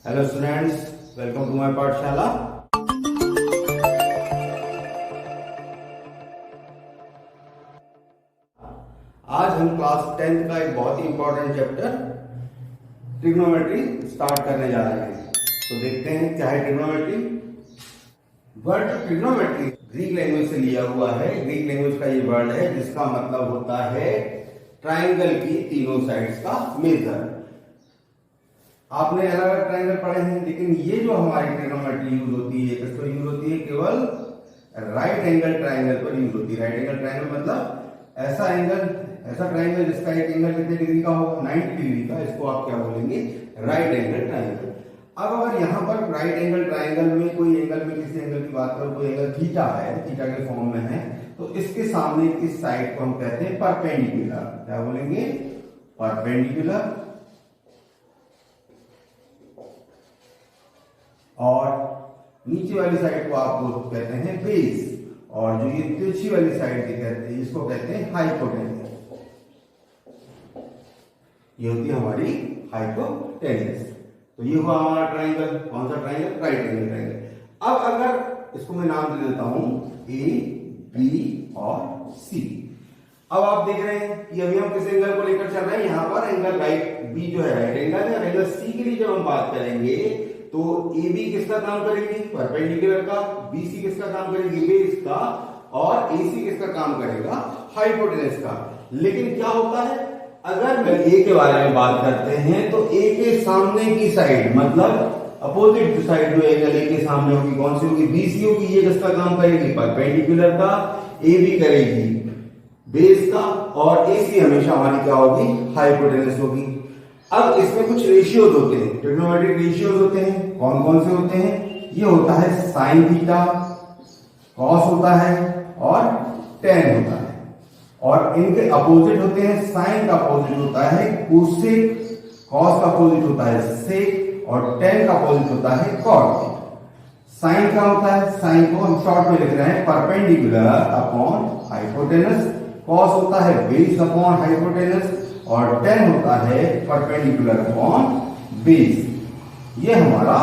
Hello students, welcome to my Pathshala. आज हम class 10th का एक बहुत ही इंपॉर्टेंट चैप्टर ट्रिग्नोमेट्री स्टार्ट करने जा रहे हैं। तो देखते हैं क्या है trigonometry. Word trigonometry Greek language से लिया हुआ है। ग्रीक लैंग्वेज का ये वर्ड है जिसका मतलब होता है ट्राइंगल की तीनों साइड्स का मेजर। आपने अलग अलग ट्राइंगल पढ़े हैं, लेकिन ये जो हमारी ट्रिग्नोमेट्री यूज होती है किस पर यूज होती है? केवल राइट एंगल ट्राइंगल पर यूज होती है। राइट एंगल ट्राइंगल मतलब ऐसा एंगल, ऐसा ट्राइंगल जिसका एक एंगल कितने डिग्री का होगा? 90 डिग्री का। इसको आप क्या बोलेंगे? Right angle triangle. अब अगर यहाँ पर राइट एंगल ट्राइंगल में कोई एंगल में किसी एंगल की बात करो, कोई एंगल थीटा है, थीटा के फॉर्म में है, तो इसके सामने की साइड को हम कहते हैं परपेंडिकुलर। क्या बोलेंगे? परपेंडिकुलर। और नीचे वाली साइड को आप कहते हैं बेस, और जो ये तिरछी वाली साइड की कहते हैं इसको कहते हैं हाइपोटेनस। ये होती है हमारी हाइपोटेनस। तो ये हुआ हमारा ट्राइंगल। कौन सा ट्राइंगल? Right angle triangle. अब अगर इसको मैं नाम दे देता हूं ए, बी और सी। अब आप देख रहे हैं कि अभी हम किस एंगल को लेकर चल रहे हैं? यहां पर एंगल राइट बी जो है राइट एंगल है, और एंगल सी के लिए जब हम बात करेंगे तो ए बी किसका काम करेगी? परपेंडिकुलर का। बी सी किसका काम करेगी? बेस का। और ए सी किसका काम करेगा? हाइपोटेनस का। लेकिन क्या होता है, अगर मैं ए के बारे में बात करते हैं तो ए के सामने की साइड मतलब अपोजिट साइड जो एंगल ए के सामने होगी कौन सी होगी? बी सी होगी। ये किसका काम करेगी? परपेंडिकुलर का। ए बी करेगी बेस का, और ए सी हमेशा हमारी क्या होगी? हाइपोटेनस होगी। अब इसमें कुछ रेशियोज होते हैं, ट्रिग्नोमेट्रिक रेशियोज होते हैं। कौन कौन से होते हैं? ये होता है साइन थीटा, कॉस होता है और टेन होता है। और इनके अपोजिट होते हैं। साइन का अपोजिट होता है कोसेक, कॉस का अपोजिट होता है सेक, और टेन का अपोजिट होता है कॉट। साइन क्या होता है? साइन को हम शॉर्ट में लिख रहे हैं परपेंडिकुलर अपॉन हाइपोटेनस। कॉस होता है बेस अपॉन हाइपोटेनस, और टेन होता है परपेंडिकुलर अपॉन बेस। ये हमारा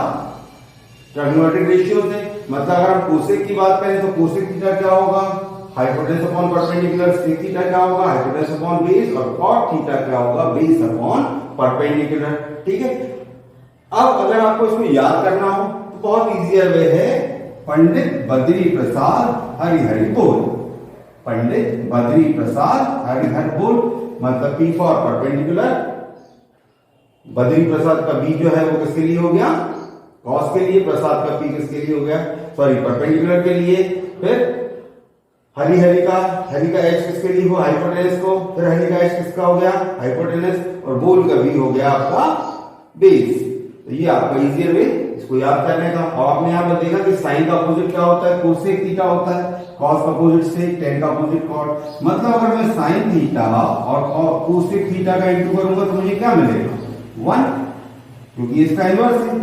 ट्रिग्नोमेट्रिक रेशियोज है। मतलब अगर हम कोसेक की बात करें तो कोसेक थीटा क्या होगा? Hypotenuse upon perpendicular. Sec theta क्या होगा? Hypotenuse upon base. और कॉट थीटा क्या होगा? Base upon perpendicular. ठीक है। अब अगर आपको इसको याद करना हो तो बहुत इजियर वे है, पंडित बद्री प्रसाद हरिहर बोल। पंडित बद्री प्रसाद हरिहर बोल मतलब P for perpendicular. Badri Prasad का B जो है वो किसके लिए हो गया? कॉस के लिए। प्रसाद का P किसके लिए हो गया? सॉरी, परपेंडिकुलर के लिए। फिर हरि का H किसके लिए हो? हाइपोटेनस को। फिर हरि का H किसका हो गया? हाइपोटेनस। और बोल का B हो गया आपका बेस। तो ये आपका इजियर वे इसको याद करने का। और आपने यहां पर देखा कि साइन का अपोजिट क्या होता है? कोसेक थीटा होता है। कॉस का अपोजिट सेक, टेन का अपोजिट कॉट। मतलब अगर मैं साइन थीटा और कोसेक थीटा का इंटू करूंगा तो मुझे क्या मिलेगा? 1, क्योंकि इसका इनवर्स है।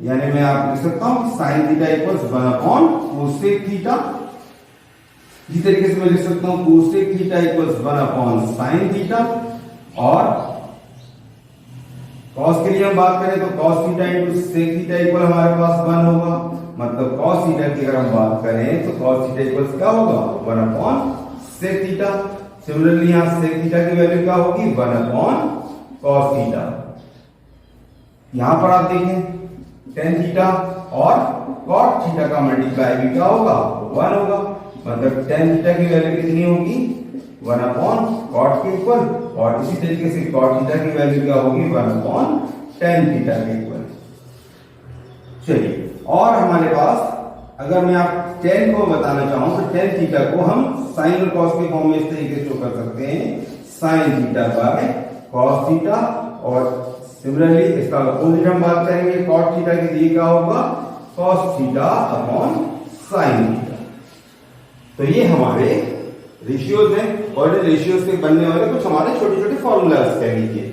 यानी मैं आप लिख सकता हूं sine theta equals 1 upon cosec theta. इसी तरीके से मैं लिख सकता हूं cosec theta equals 1 upon sine theta. और कॉस के लिए हम बात करें तो cos theta into sec theta equal हमारे पास 1 होगा। मतलब कॉस थीटा की अगर हम बात करें तो कॉस थीटा इक्वल्स क्या होगा? 1 अपॉन सेक थीटा। सिमिलरली यहां सेक थीटा की वैल्यू क्या होगी? 1 अपॉन कॉस थीटा। यहां पर आप देखें टेन थीटा और कॉट थीटा का मल्टीप्लाई भी क्या होगा? 1 होगा। मतलब टेन थीटा की वैल्यू कितनी होगी? 1 अपॉन कॉट के इक्वल। और इसी तरीके से कॉट थीटा की वैल्यू क्या होगी? 1 अपॉन टेन थीटा के इक्वल। चलिए, और हमारे पास अगर मैं आप टेन को बताना चाहूं तो टेन थीटा को हम साइन और कॉस के फॉर्म में इस तरीके से शो कर सकते हैं, sine theta by cos theta. और सिमिलरली इसका अपोजिट हम बात करेंगे कॉट थीटा के लिए क्या होगा? Cos theta upon sine theta. तो ये हमारे रेशियोज हैं। और रेशियोज से बनने वाले कुछ हमारे छोटे छोटे फॉर्मूलाज कह लीजिए।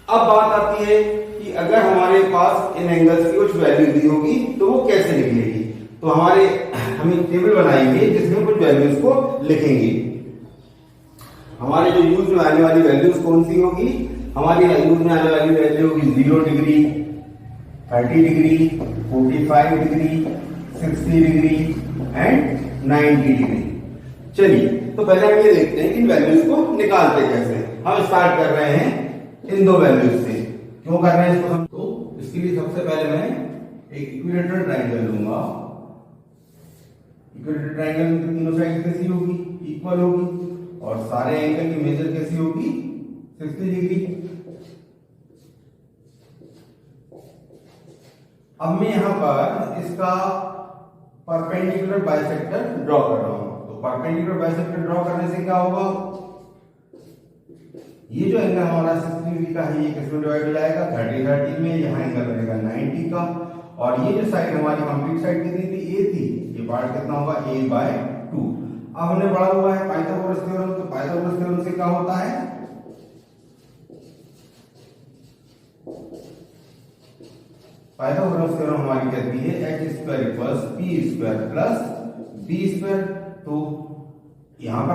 अब बात आती है कि अगर हमारे पास इन एंगल्स की कुछ वैल्यू दी होगी तो वो कैसे निकलेगी? तो हम एक टेबल बनाएंगे जिसमें कुछ वैल्यूज को लिखेंगे। हमारे जो यूज में आने वाली वैल्यूज कौन सी होगी? हमारी यूज में आने वाली वैल्यू होगी 0 degree, 30 degree, 45 degree, 60 degree and 90 degree. चलिए, तो पहले हम ये देखते हैं कि इन वैल्यूज को निकालते कैसे। हम स्टार्ट कर रहे हैं इन दो वैल्यूज से। क्यों कर रहे हैं इसको हम? तो इसके लिए सबसे पहले मैं एक इक्विलेटरल ट्रायंगल लूंगा। इक्विलेटरल ट्रायंगल में तीनों साइड कैसी होगी? इक्वल होगी, और सारे एंगल की मेजर कैसी होगी? 60 डिग्री। अब मैं यहां पर इसका परपेंडिकुलर बाइसेक्टर ड्रॉ कर रहा हूं। तो परपेंडिकुलर बाइसेक्टर ड्रॉ करने से क्या होगा? ये जो एंगल हमारा 60 डिग्री का है, ये किसमें डिवाइड हो जाएगा? 30 में। यहाँ एंगल बनेगा 90 का, और ये जो साइड हमारी कंप्लीट साइड कितनी थी? ए थी। ये पार्ट कितना होगा? a/2। अब हमने पढ़ा हुआ है पाइथागोरस थ्योरम। तो पाइथागोरस थ्योरम से क्या होता है? पाइथागोरस थ्योरम हमारी कहती है h² = p² + b²। तो यहां पर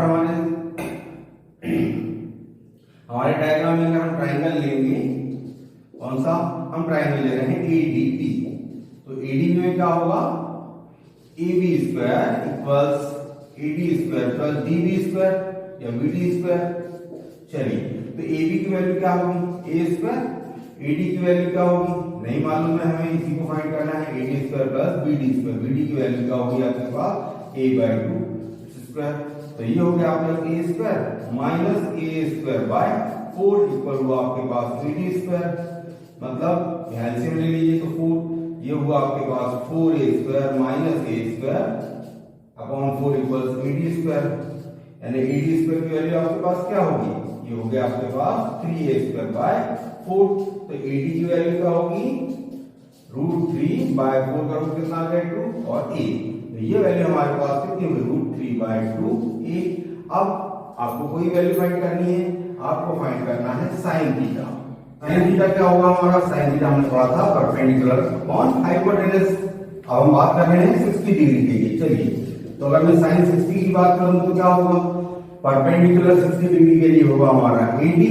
हमारे डायग्राम में अगर हम ट्राइंगल लेंगे, कौन सा? हम ट्राइंगल ले रहे हैं ADP। तो ADP में क्या होगा? AB² = AD² + DB² या BD²। चलिए, तो AB की वैल्यू क्या होगी? A²। AD की वैल्यू क्या होगी? नहीं मालूम है, हमें इसी को फाइंड करना है। AD² + BD²। BD की वैल्यू क्या होगी आपके पास? a/2²। तो ये हो गया आपका a² - a²/4 इक्वल हुआ आपके पास AD²। मतलब एलसीएम ले लीजिए तो 4। ये हुआ आपके पास 4a² - a²/4 = AD²। यानी AD² की वैल्यू आपके पास क्या होगी? ये हो गया आपके पास 3a²/4। तो AD की वैल्यू क्या होगी? √3/4 का रूट कितना आ गया? 2, और a। तो ये वैल्यू हमारे पास कितनी होगी? √3/2a। अब आपको कोई वैल्यू फाइंड करनी है, आपको फाइंड करना है sin थीटा। sin थीटा क्या होगा हमारा? sin थीटा हमने पढ़ा था परपेंडिकुलर अपॉन हाइपोटेनस। अब हम बात कर रहे हैं 60 डिग्री के लिए। चलिए, तो अगर मैं sin 60 की बात करूं तो क्या होगा? परपेंडिकुलर 60 डिग्री के लिए होगा हमारा AD,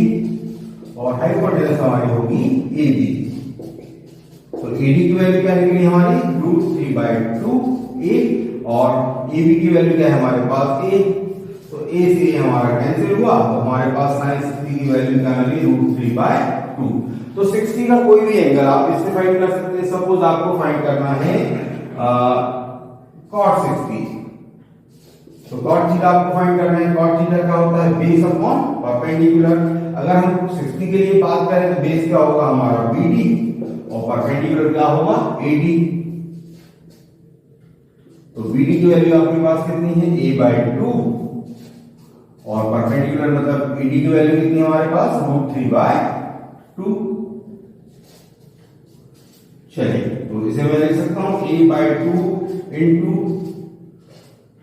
और हाइपोटेनस हमारी होगी AB। तो AD की वैल्यू क्या निकली हमारी? √3/2a, और AB की वैल्यू क्या है हमारे पास? A। तो A से A हमारा कैंसिल हुआ, तो हमारे पास sin 60 की वैल्यू क्या मिली? √3/2। तो 60 का कोई भी एंगल आप इससे फाइंड कर सकते हैं। सपोज आपको फाइंड करना है cot 60। तो cot थीटा आपको फाइंड करना है। cot थीटा क्या होता है? Base upon perpendicular. अगर हम 60 के लिए बात करें तो बेस क्या होगा हमारा? BD, और परपेंडिकुलर क्या होगा? AD। तो BD की वैल्यू आपके पास कितनी है? a/2, और परपेंडिकुलर मतलब AD की वैल्यू कितनी है हमारे पास? √3/2। चलिए, तो इसे मैं लिख सकता हूं a/2 ×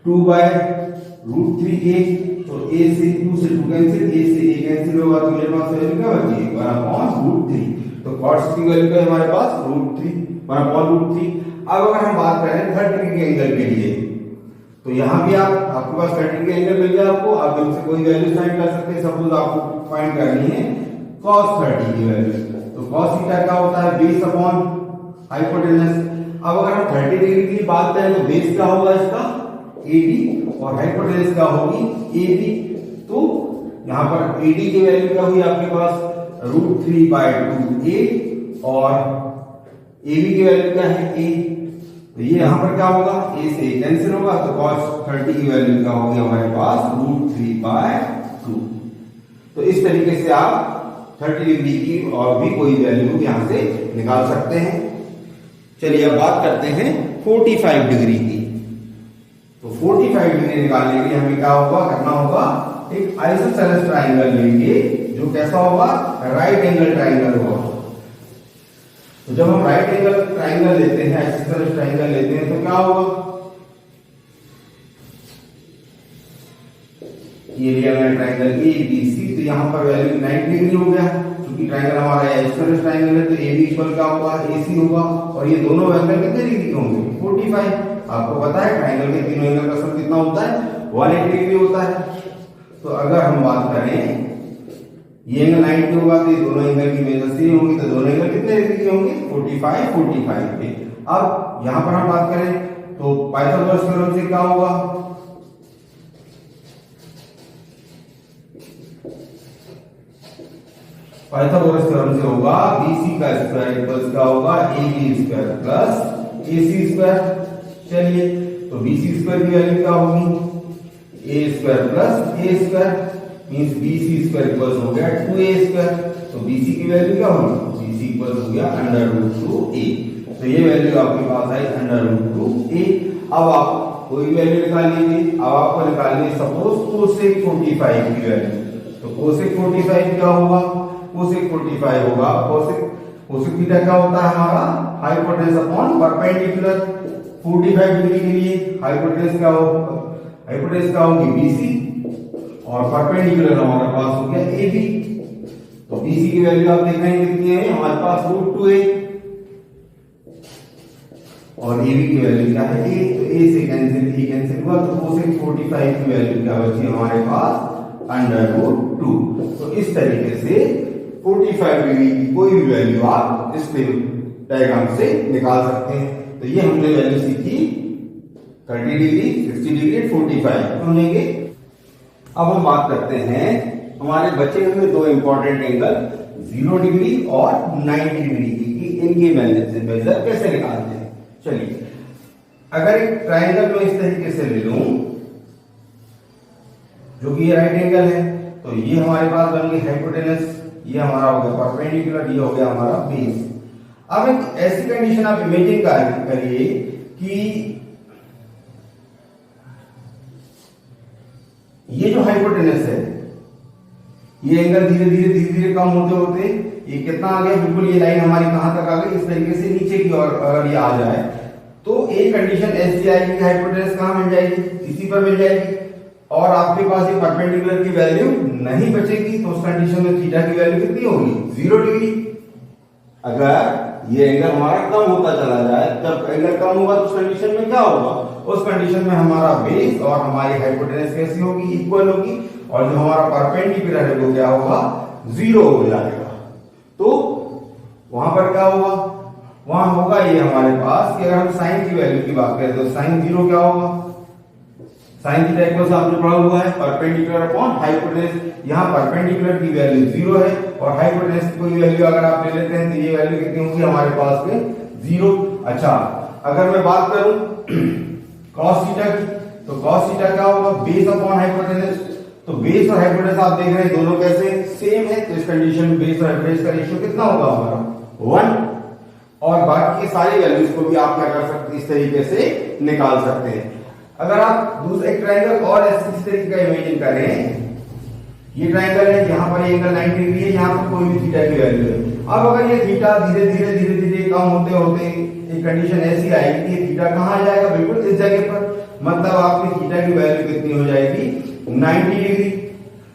2/√3a। तो a से 2 से 2 कैंसिल, a से a कैंसिल होगा, तो मेरे पास वैल्यू क्या बची? 1/√3। तो cos की वैल्यू क्या है हमारे पास? √3। अब अगर हम बात करें 30 डिग्री के एंगल के लिए, तो यहां भी आपके पास 30 डिग्री एंगल मिल गया आपको। आप इनसे कोई वैल्यू फाइंड कर सकते हैं। सपोज आपको फाइंड करनी है cos 30 की वैल्यू। तो cos थीटा क्या होता है? Base upon hypotenuse. अब अगर हम 30 डिग्री की बात करें तो बेस क्या होगा इसका? AD, और हाइपोटेनस क्या होगी? AB। तो यहां पर AD की वैल्यू क्या हुई आपके पास? √3/2a, और AB की वैल्यू क्या है? A। तो ये यहां पर क्या होगा? A से A कैंसिल होगा, तो cos 30 की वैल्यू क्या होगी हमारे पास? √3/2। तो इस तरीके से आप 30 डिग्री की और भी कोई वैल्यू यहां से निकाल सकते हैं। चलिए, अब बात करते हैं 45 डिग्री की। तो 45 डिग्री निकालने के लिए हमें क्या होगा? करना होगा एक आइसोसेलेस ट्राइंगल लेंगे, जो कैसा होगा? राइट एंगल ट्राइंगल होगा। तो जब हम राइट एंगल ट्राइंगल लेते हैं, आइसोसेलेस ट्राइंगल लेते हैं, तो क्या होगा? ये लिया मैंने ट्राइंगल ABC। तो यहाँ पर वैल्यू 90 डिग्री हो गया, क्योंकि ट्राइंगल हमारा आइसोसेलेस ट्राइंगल है। तो AB इक्वल क्या होगा? AC होगा, और ये दोनों एंगल कितने डिग्री के होंगे? 45। आपको पता है ट्राइंगल के तीनों एंगल का सम कितना होता है? 180 डिग्री होता है। तो अगर हम बात करें ये एंगल 90 होगा तो ये दोनों एंगल की मेजर सेम होगी, तो दोनों एंगल कितने डिग्री के होंगे? 45 45 के। अब यहां पर हम बात करें तो पाइथागोरस थ्योरम से क्या होगा? पाइथागोरस थ्योरम से होगा BC का स्क्वायर इक्वल्स क्या होगा? AB square plus AC square. चलिए, तो BC स्क्वायर की वैल्यू क्या होगी? A square plus A square means BC square equals हो गया 2A स्क्वायर। तो BC की वैल्यू क्या होगी? BC इक्वल्स हो गया √2A। तो ये वैल्यू आपके पास आई √2A। अब आप कोई वैल्यू निकाल लीजिए। अब आपको निकालनी है सपोज कोसेक 45 की वैल्यू। तो कोसेक 45 क्या होगा? कोसेक 45 होगा कोसेक थीटा क्या होता है हमारा? Hypotenuse upon perpendicular. 45 डिग्री के लिए हाइपोटेनस क्या होगा? हाइपोटेनस क्या होगी? BC और परपेंडिकुलर हमारे पास हो गया AB। तो BC की वैल्यू आप देख रहे हैं कितनी है हमारे पास? √2A। और AB की वैल्यू क्या है? A। तो A से कैंसिल हुआ, तो कोसेक 45 की वैल्यू क्या बची हमारे पास? √2। तो इस तरीके से 45 डिग्री की कोई भी वैल्यू आप इस डायग्राम से निकाल सकते हैं। तो ये हमने वैल्यू सीखी 30 डिग्री, 60 डिग्री, 45 होंगे। अब हम बात करते हैं हमारे बचे हुए दो इंपॉर्टेंट एंगल 0 डिग्री और 90 डिग्री की, कि इनकी मेजर कैसे निकालते हैं। चलिए, अगर एक ट्रायंगल में इस तरीके से ले लूं जो कि ये राइट एंगल है, तो ये हमारे पास बन गई हाइपोटेनस, ये हमारा हो गया परपेंडिकुलर, ये हो गया हमारा बेस। अब एक ऐसी कंडीशन आप इमेजिन करिए कि ये जो हाइपोटेनस है, ये एंगल धीरे धीरे कम होते होते ये कितना आ गया? बिल्कुल ये लाइन हमारी कहां तक आ गई? इस तरीके से नीचे की ओर अगर ये आ जाए तो एक कंडीशन ऐसी आएगी कि हाइपोटेनस कहां मिल जाएगी? इसी पर मिल जाएगी, और आपके पास ये परपेंडिकुलर की वैल्यू नहीं बचेगी। तो उस कंडीशन में थीटा की वैल्यू कितनी होगी? 0 डिग्री। अगर ये एंगल हमारा कम होता चला जाए, जब एंगल कम होगा तो उस कंडीशन में क्या होगा? उस कंडीशन में हमारा बेस और हमारी हाइपोटेनस कैसी होगी? इक्वल होगी, और जो हमारा परपेंडिकुलर है वो क्या होगा? 0 हो जाएगा। तो वहां पर क्या होगा? वहां होगा ये हमारे पास कि अगर हम साइन की वैल्यू की बात करें तो साइन 0 क्या होगा? साइन थीटा इक्वल्स आपने पढ़ा हुआ है परपेंडिकुलर अपॉन हाइपोटेनस। यहाँ परपेंडिकुलर की वैल्यू 0 है और हाइपोटेनस की कोई वैल्यू अगर आप ले लेते हैं तो ये वैल्यू कितनी होगी हमारे पास में? 0। अच्छा, अगर मैं बात करूं cos थीटा की, तो cos थीटा क्या होगा? Base upon hypotenuse. तो बेस और हाइपोटेनस आप देख रहे हैं दोनों कैसे सेम है, तो इस कंडीशन में बेस और हाइपोटेनस का रेशियो कितना होगा हमारा? 1। और बाकी के सारे वैल्यूज को भी आप क्या कर सकते हैं? इस तरीके से निकाल सकते हैं। अगर आप दूसरा एक ट्रायंगल और इस तरीके का इमेजिन करें, ये ट्रायंगल है, यहाँ पर एंगल 90 डिग्री है, यहाँ पर कोई भी थीटा की वैल्यू है। अब अगर ये थीटा धीरे धीरे कम होते होते एक कंडीशन ऐसी आएगी कि थीटा कहाँ आ जाएगा? बिल्कुल इस जगह पर। मतलब आपकी थीटा की वैल्यू कितनी हो जाएगी? 90 डिग्री।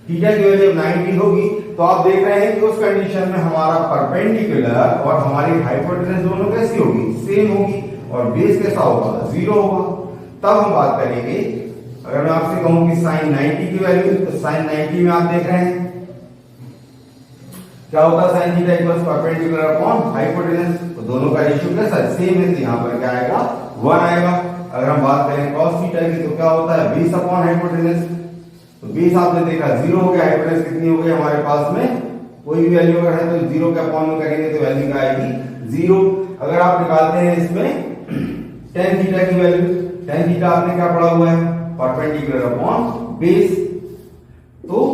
थीटा की वैल्यू 90 होगी तो आप देख रहे हैं कि उस कंडीशन में हमारा परपेंडिकुलर और हमारी हाइपोटेनस दोनों कैसी होगी? सेम होगी, और बेस कैसा होगा? 0 होगा। तब हम बात करेंगे, अगर मैं आपसे कहूं कि साइन 90 की वैल्यू, तो साइन 90 में आप देख रहे हैं क्या होता है? Sign theta equals perpendicular upon hypotenuse. तो दोनों का रेशियो कैसा है? सेम है, तो यहां पर क्या आएगा? 1 आएगा। अगर हम बात करें cos थीटा की, तो क्या होता है? Base upon hypotenuse. तो बेस आपने देखा 0 हो गया, हाइपोटेनस कितनी हो गई हमारे पास में? कोई भी वैल्यू अगर है तो 0 के अपॉन में करेंगे तो वैल्यू क्या आएगी? 0। अगर आप निकालते हैं इसमें tan थीटा की वैल्यू, tan थीटा आपने क्या पढ़ा हुआ है? Perpendicular upon base. तो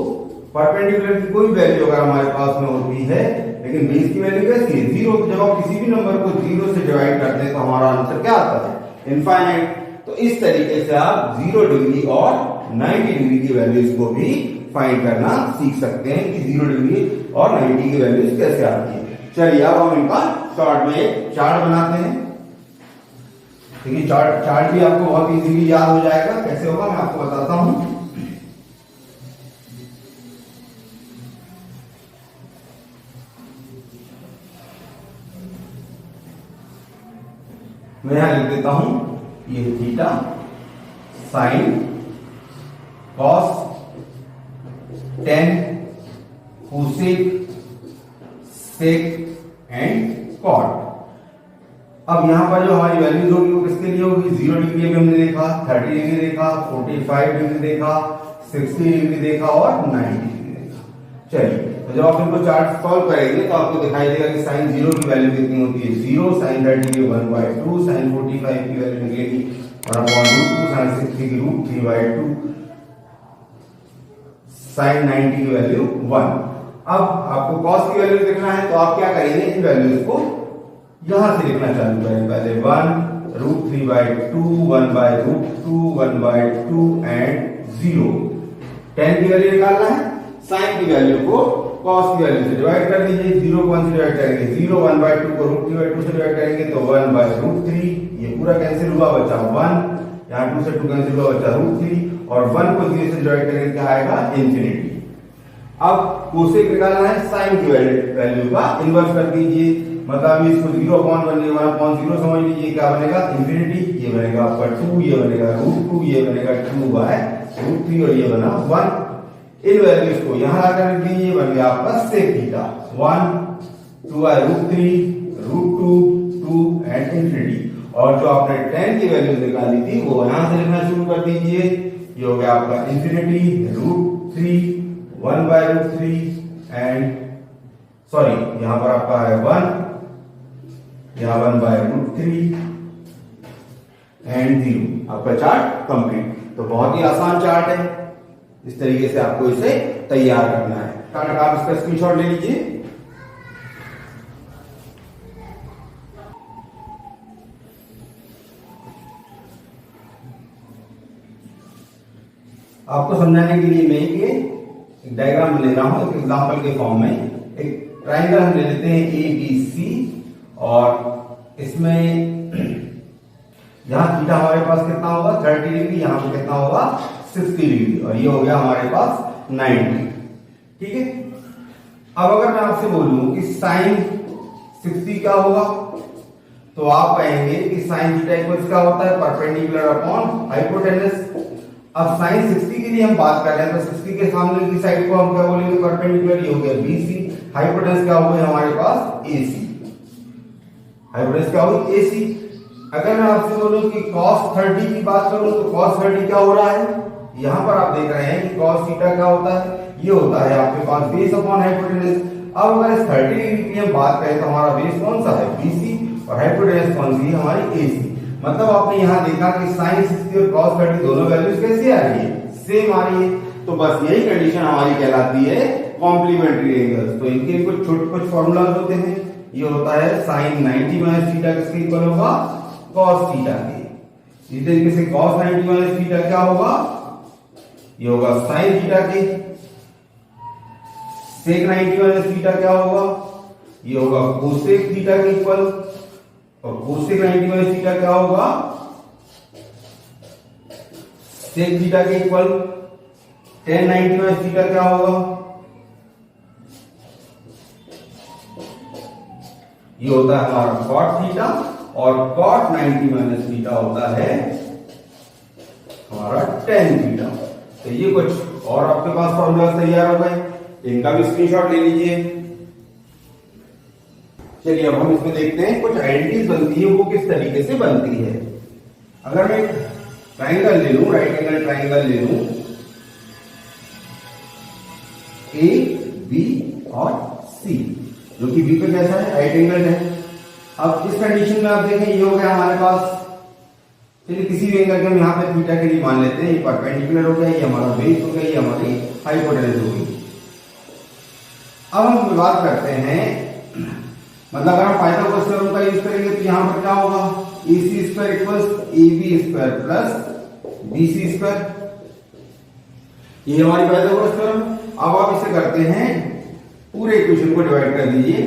परपेंडिकुलर की कोई वैल्यू अगर हमारे पास में होती है लेकिन बेस की वैल्यू कैसी है? 0। तो जब आप किसी भी नंबर को 0 से डिवाइड करते हैं तो हमारा आंसर क्या आता है? इनफाइनाइट। तो इस तरीके से आप 0 डिग्री और 90 डिग्री की वैल्यूज को भी फाइंड करना सीख सकते हैं कि 0 डिग्री और 90 की वैल्यूज कैसे आती है। चलिए, अब हम इनका शॉर्ट में एक चार्ट बनाते हैं। देखिए, चार्ट भी आपको बहुत इजीली याद हो जाएगा। कैसे होगा मैं आपको बताता हूं। मैं यहां लिख देता हूं, ये theta sine cos tan cosec, sec and cot. अब यहां पर जो हमारी वैल्यूज होगी वो किसके लिए होगी? 0 डिग्री में हमने देखा, 30 डिग्री देखा, 45 डिग्री देखा, 60 डिग्री देखा और 90 डिग्री देखा। चलिए, तो जब आप इनको चार्ट सॉल्व करेंगे तो आपको दिखाई देगा कि sin 0 की वैल्यू कितनी होती है? 0, sin 30 की 1/2, sin 45 की वैल्यू निकलेगी 1/√2, sin 60 की √3/2, sin 90 की वैल्यू 1। अब आपको cos की वैल्यू देखना है तो आप क्या करेंगे? इन वैल्यूज को यहां से लिखना चालू करें। पहले 1√3/2, 1/√2, 1/2 एंड 0। tan की वैल्यू निकालना है, sin की वैल्यू को cos की वैल्यू से डिवाइड कर दीजिए। 0 कौन से डिवाइड करेंगे? 0, 1/2 को √3/2 से डिवाइड करेंगे तो 1/√3, ये पूरा कैंसिल हुआ, बचा 1, यहाँ 2 से 2 कैंसिल हुआ, बचा √3 और 1 को 0 से डिवाइड करेंगे क्या आएगा? इन्फिनिटी। अब कोसेक निकालना है, sin की वैल्यू का इनवर्स कर दीजिए, मतलब इसको 0/1 ये 1/0 समझ लीजिए, क्या बनेगा? इन्फिनिटी। ये बनेगा आपका 2, ये बनेगा √2, ये बनेगा 2/√3 और ये बना 1। इन वैल्यूज को यहां लाकर रख दीजिए, बन गया आपका सेक थीटा 1, 2/√3, √2, 2 एंड इन्फिनिटी। और जो आपने tan की वैल्यू निकाली थी वो यहां से लिखना शुरू कर दीजिए। ये हो गया आपका इन्फिनिटी, √3, 1/√3 एंड सॉरी यहां पर आपका है 1, यहां 1/√3 एंड 0। आपका चार्ट कंप्लीट। तो बहुत ही आसान चार्ट है, इस तरीके से आपको इसे तैयार करना है। चार्ट आप इसका स्क्रीनशॉट ले लीजिए। आपको समझाने के लिए मैं एक डायग्राम ले रहा हूं, एक एग्जांपल के फॉर्म में। एक ट्राइंगल हम ले लेते हैं ABC और इसमें यहां थीटा हमारे पास कितना होगा? 30 डिग्री, यहां पे कितना होगा? 60 डिग्री और ये हो गया हमारे पास 90। ठीक है, अब अगर मैं आपसे बोलूं कि sin 60 क्या होगा तो आप कहेंगे कि sin थीटा इक्वल्स क्या होता है? Perpendicular upon hypotenuse. अब sin 60 के लिए हम बात कर रहे हैं तो 60 के सामने की साइड को हम क्या बोलेंगे? परपेंडिकुलर। ये हो गया BC। हाइपोटेनस क्या होगा हमारे पास? AC। हाइपोटेनस क्या होगी? AC। अगर मैं आपसे बोलूं कि cos 30 की बात करूं तो cos 30 क्या हो रहा है? यहां पर आप देख रहे हैं कि cos थीटा क्या होता है? ये होता है आपके पास बेस अपॉन हाइपोटेनस। अब अगर इस 30 डिग्री की हम बात करें तो हमारा बेस कौन सा है? BC और हाइपोटेनस कौन सी है? हमारी AC। मतलब आपने यहां देखा कि sin 60 और cos 30 दोनों वैल्यूज कैसी आ रही है? सेम आ रही है। तो बस यही कंडीशन हमारी कहलाती है कॉम्प्लीमेंट्री एंगल्स। तो इनके कुछ छोटे फॉर्मूलाज होते हैं। ये होता है sin 90 माइनस थीटा किसके इक्वल होगा? cos थीटा के। इसी तरीके से cos 90 माइनस थीटा क्या होगा? ये होगा sin थीटा के। sec 90 माइनस थीटा क्या होगा? ये होगा cosec थीटा के इक्वल। और cosec 90 माइनस थीटा क्या होगा? sec थीटा के इक्वल। tan 90 माइनस थीटा क्या होगा? ये होता है हमारा cot थीटा और cot 90 माइनस थीटा होता है हमारा tan थीटा। तो ये कुछ और आपके पास फॉर्मूला तैयार हो गए, इनका भी स्क्रीनशॉट ले लीजिए। चलिए अब हम इसमें देखते हैं कुछ आइडेंटिटीज बनती है वो किस तरीके से बनती है। अगर मैं ट्राइंगल ले लूं, राइट एंगल ट्राइंगल ले लूं A, B और C, जो कि B पे कैसा है? राइट एंगल है। अब इस कंडीशन में आप देखें ये हो गया हमारे पास, चलिए किसी भी एंगल के हम यहाँ पे थीटा के लिए मान लेते हैं, ये परपेंडिकुलर हो गया, ये हमारा बेस हो गया, ये हमारी हाइपोटेनस हो गई। अब हम बात करते हैं, मतलब अगर हम पाइथागोरस थ्योरम का यूज करेंगे तो यहां पर क्या होगा? AC square equals AB square plus BC square. ये हमारी पाइथागोरस थ्योरम। अब आप इसे करते हैं, पूरे इक्वेशन को डिवाइड कर दीजिए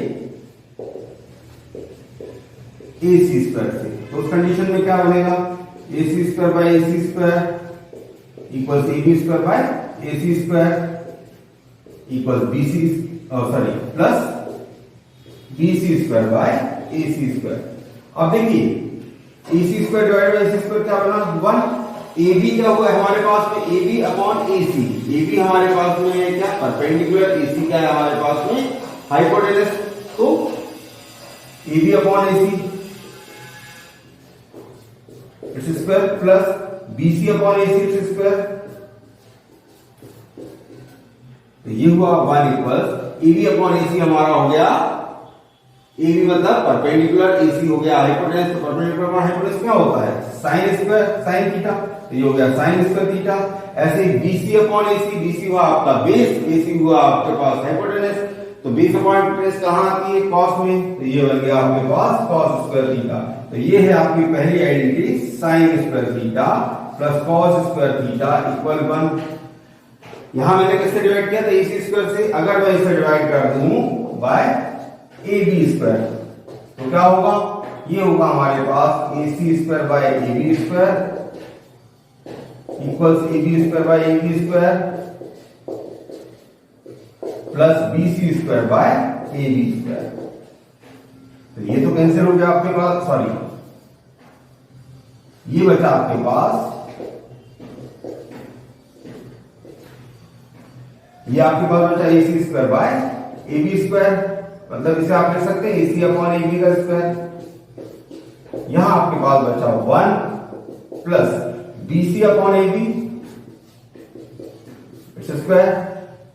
AC स्क्वायर से। तो उस कंडीशन में क्या बनेगा? AC square by AC square equals AB square by AC square equals BC plus BC square by AC square. अब देखिए AC square divide by AC square क्या बना? 1। ए बी क्या हुआ हमारे पास में, A B upon A C. A B हमारे पास में है क्या, परपेंडिकुलर, ए सी क्या है हमारे पास में, हाइपोटेनस। तो A B upon A C it's square plus B C upon A C it's square. तो ये हुआ 1 equals A B upon A C हमारा हो गया, ए बी मतलब परपेंडिकुलर, ए सी हो गया हाइपोटेनस। तो परपेंडिकुलर और हाइपोटेनस क्या होता है, साइन स्क्वायर साइन थीटा। तो ये हो गया साइन स्क्वायर थीटा। ऐसे ही बीसी अपॉन एसी, बीसी हुआ आपका बेस, एसी हुआ आपके पास हाइपोटेनस। तो बेस अपॉन हाइपोटेनस कहां आती है, कॉस में। तो ये बन गया आपके पास कॉस स्क्वायर थीटा। तो ये है आपकी पहली identity, sign square theta plus cos square theta equal 1। यहां मैंने किससे डिवाइड किया था, एसी स्क्वायर से। अगर मैं इसे डिवाइड कर दूं बाय ए बी स्क्वायर तो क्या होगा, ये होगा हमारे पास A C square by A B square equals A B square by A B square plus B C square by A B square. तो ये तो कैंसिल हो गया आपके पास, सॉरी ये बचा आपके पास, ये आपके पास बचा A C square by A B square. मतलब इसे आप लिख सकते हैं A C upon A B का स्क्वायर। यहां आपके पास बचा 1 plus B C upon A B it's square.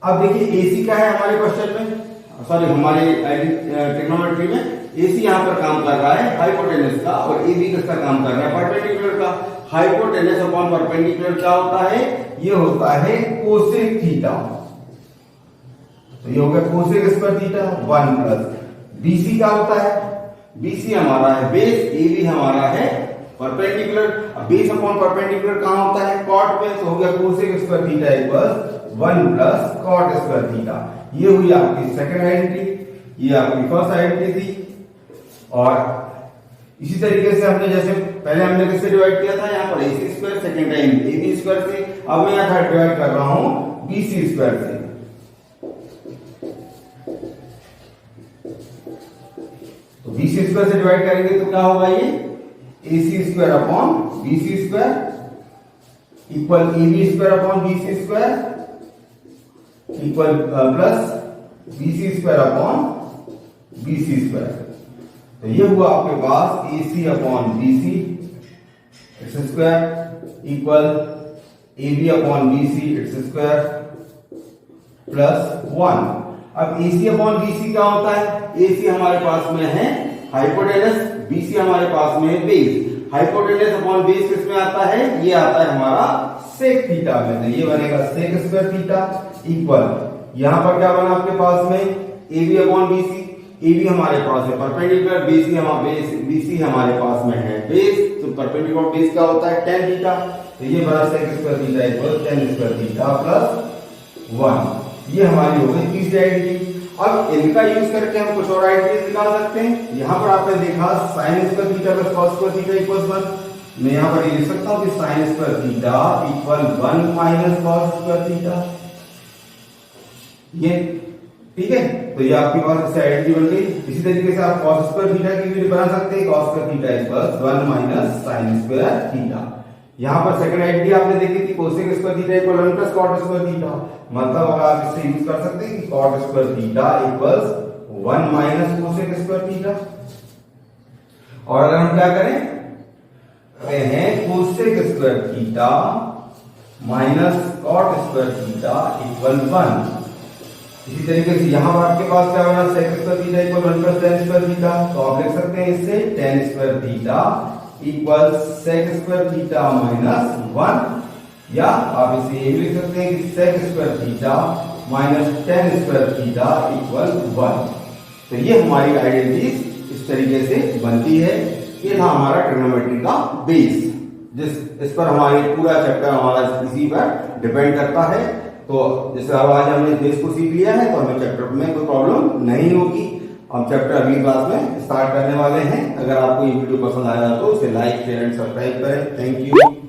अब देखिए ए सी क्या है हमारे क्वेश्चन में, सॉरी हमारे ट्रिग्नोमेट्री में, ए सी यहां पर काम कर रहा है हाइपोटेनस का और ए बी किसका काम कर रहा है, परपेंडिकुलर का। हाइपोटेनस अपॉन परपेंडिकुलर क्या होता है, ये होता है कोसेक थीटा। तो ये हो गया cosec square theta 1 plus BC क्या होता है, बीसी हमारा है बेस, ए बी हमारा है परपेंडिकुलर। अब बेस अपॉन परपेंडिकुलर कहां होता है, कॉट में। तो हो गया cosec square theta equals 1 plus cot square theta. ये हुई आपकी सेकंड आइडेंटिटी, ये आपकी फर्स्ट आइडेंटिटी थी। और इसी तरीके से हमने जैसे पहले हमने किससे डिवाइड किया था, यहाँ पर A C square, second time A B square से। अब मैं यहाँ डिवाइड कर रहा हूं बी सी स्क्वायर से। तो बी सी स्क्वायर से डिवाइड करेंगे तो क्या होगा, ये A C square upon B C square equal A B square upon B C square equal plus B C square upon B C square. तो ये हुआ आपके पास A C upon B C it's square equal A B upon B C it's square plus 1। अब ए C upon B सी क्या होता है, ए सी हमारे पास में है हाइपोटेनस, बी सी हमारे पास में है बेस। हाइपोटेनस अपॉन बेस किसमें आता है, ये आता है हमारा सेक थीटा में। तो ये बनेगा सेक स्क्वायर थीटा इक्वल, यहां पर क्या बना आपके पास में, A B upon B C. A B हमारे पास है परपेंडिकुलर, बी सी हमारे पास में है बेस। तो परपेंडिकुलर बेस क्या होता है, tan थीटा। तो ये बना sec square theta equal tan square theta plus 1। ये हमारी हो गई तीसरी आइडेंटिटी। अब इनका यूज करके हम कुछ और आइडेंटिटी निकाल सकते हैं। यहां पर आपने देखा sign square theta plus cos square theta equals 1। मैं यहां पर ये लिख सकता हूं कि sign square theta equal 1 minus cos square theta. ये ठीक है, तो ये आपके पास इससे आइडेंटिटी बन गई। इसी तरीके से आप कॉस स्क्वायर थीटा की भी बना सकते हैं, cos square theta equals 1 minus sine square theta. यहां पर सेकंड आइडेंटिटी आपने देखी थी cosec square theta equal 1 plus cot square theta. मतलब अगर आप इससे यूज कर सकते हैं कि cot square theta equals 1 minus cosec square theta. और अगर हम क्या करें, कहते हैं cosec square theta minus cot square theta equal 1। इसी तरीके से यहां पर आपके पास क्या बना, sec square theta equal 1 plus tan square theta. तो आप लिख सकते हैं इससे tan square theta equal sec square theta minus 1, या आप इसे ये भी लिख सकते हैं कि sec square theta minus tan square theta equal 1। तो ये हमारी आइडेंटिटीज इस तरीके से बनती है। ये था हमारा ट्रिग्नोमेट्री का बेस, इस पर हमारे पूरा चैप्टर हमारा इसी पर डिपेंड करता है। तो जैसे अब आज हमने बेस को सीख लिया है तो हमें चैप्टर में कोई प्रॉब्लम नहीं होगी। हम चैप्टर अगली क्लास में स्टार्ट करने वाले हैं। अगर आपको ये वीडियो पसंद आया तो उसे लाइक शेयर एंड सब्सक्राइब करें। Thank you.